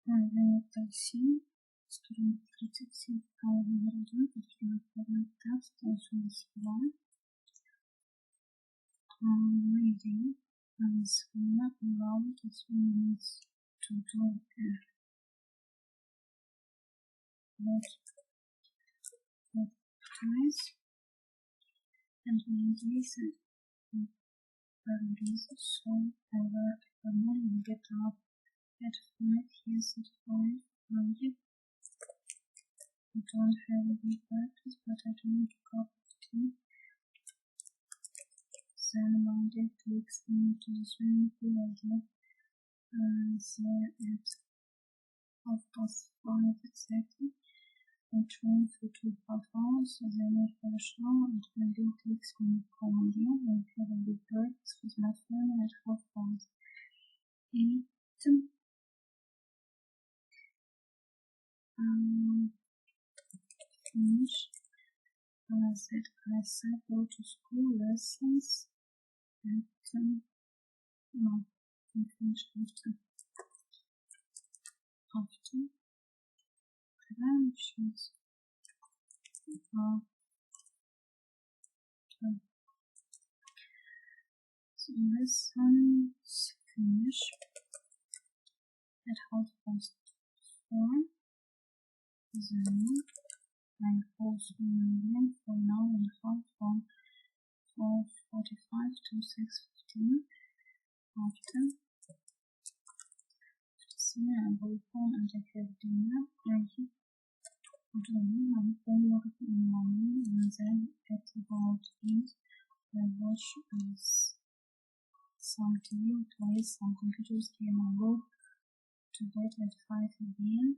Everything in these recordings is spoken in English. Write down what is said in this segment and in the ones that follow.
Такси, студент 37 народу, reading, swim around 2 minutes to do twice, and maybe so I will get up at 5 years at 5. I don't have a big breakfast, but I drink a cup of tea. Then Monday takes me to the swimming pool again. There at 5:30 exactly. I train for 2.5 hours, so then I have a shower, and Monday takes me home again. I have a big breakfast with my family at 8:30. Finish. That I cycle to school lessons at finish after lunches. So lessons finish at 4:30. Then I go swimming again for an hour and a half from 4:45 to 6:15. After swimming, I go home and I have dinner. I do my homework in the morning, and then at about 8, I watch some TV, play some computers game, and go to bed at 5 again.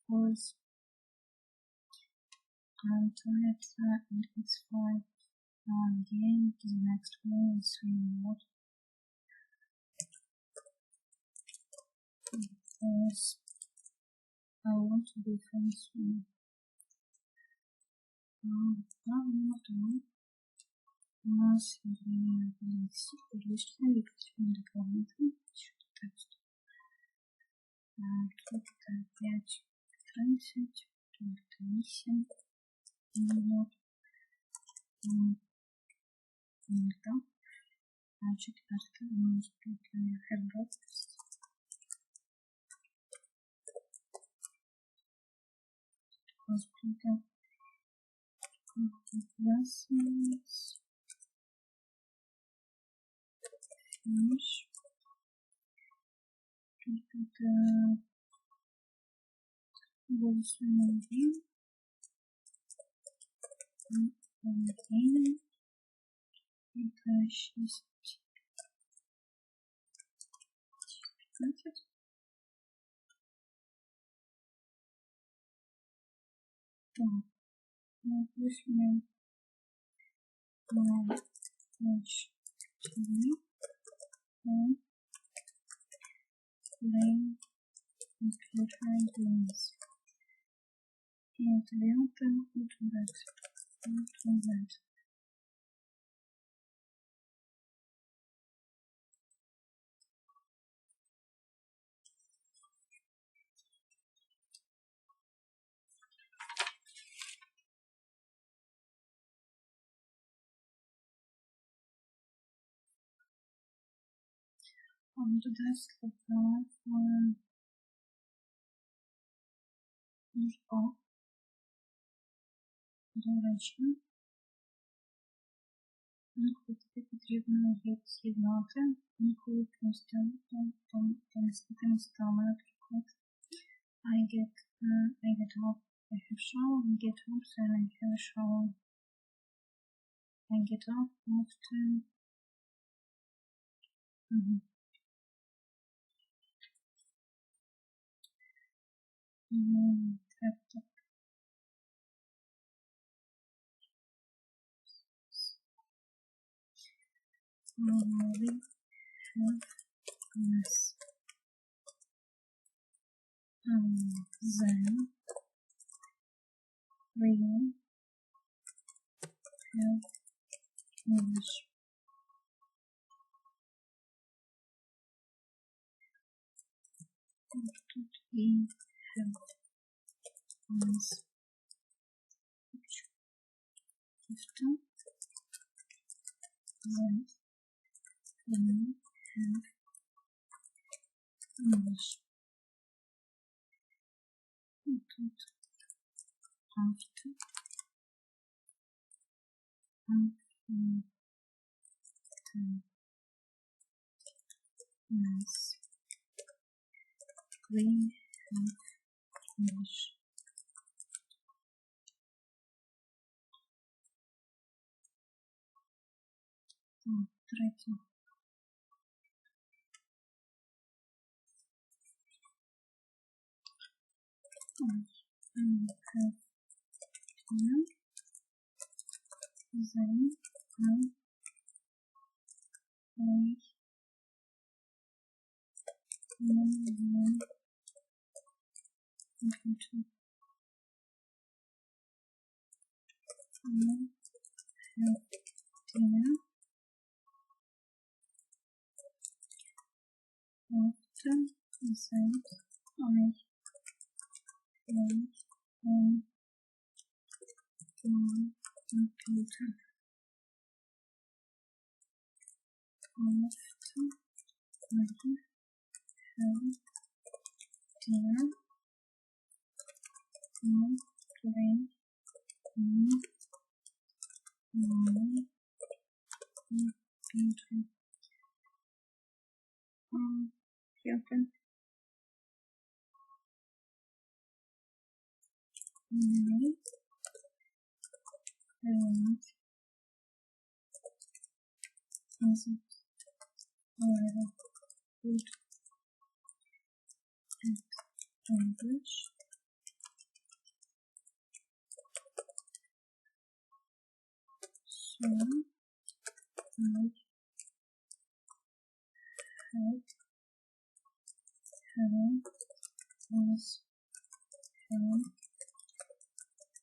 Because I'm tired and it's 5 again to the next one is swimming out. Because I want to be friends with lessons finish. Go swimming again. And again. Because she's Englishman watch TV and play computer games. And Leon internet. On the desk for duration. Потрібно з'єднати ніколи стали, наприклад. I get up, I have shower, I get up, then I have a shower. I get up often. Then we have English we have once system once we have English тут after nice we have English третий English so I have was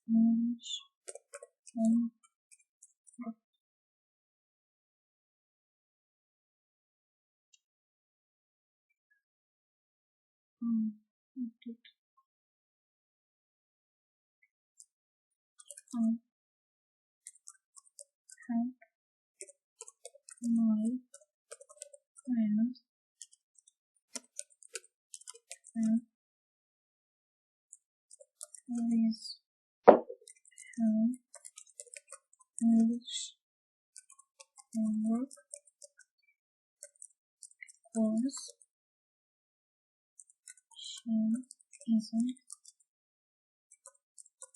English тут have my friends and always have English work course she isn't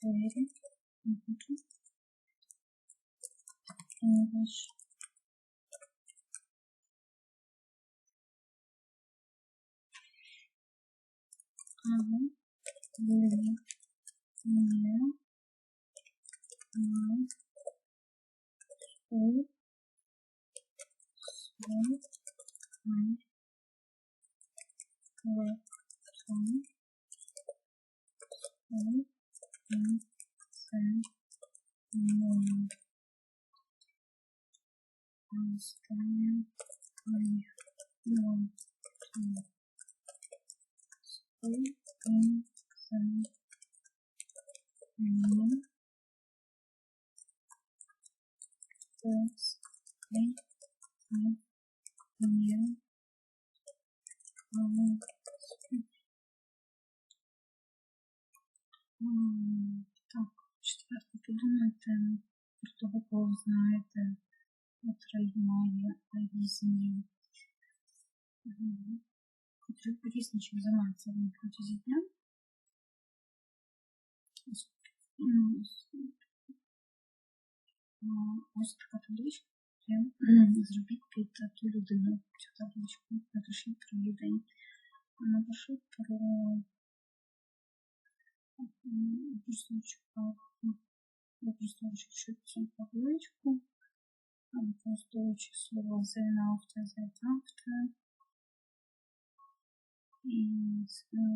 very important English very near my school so I work from school and send morning understand I want to school and send morning first day new Так, четвертый подумайте, хто ви кого знаєте, отримає різні, різні чим займаються на протязі дня. Ось така табличка. Зробіть під ту людину цю табличку. Напишіть про її день. Напишіть про використовуючи цю табличку, використовуючи слово then after, that after, і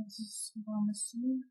з вами слів,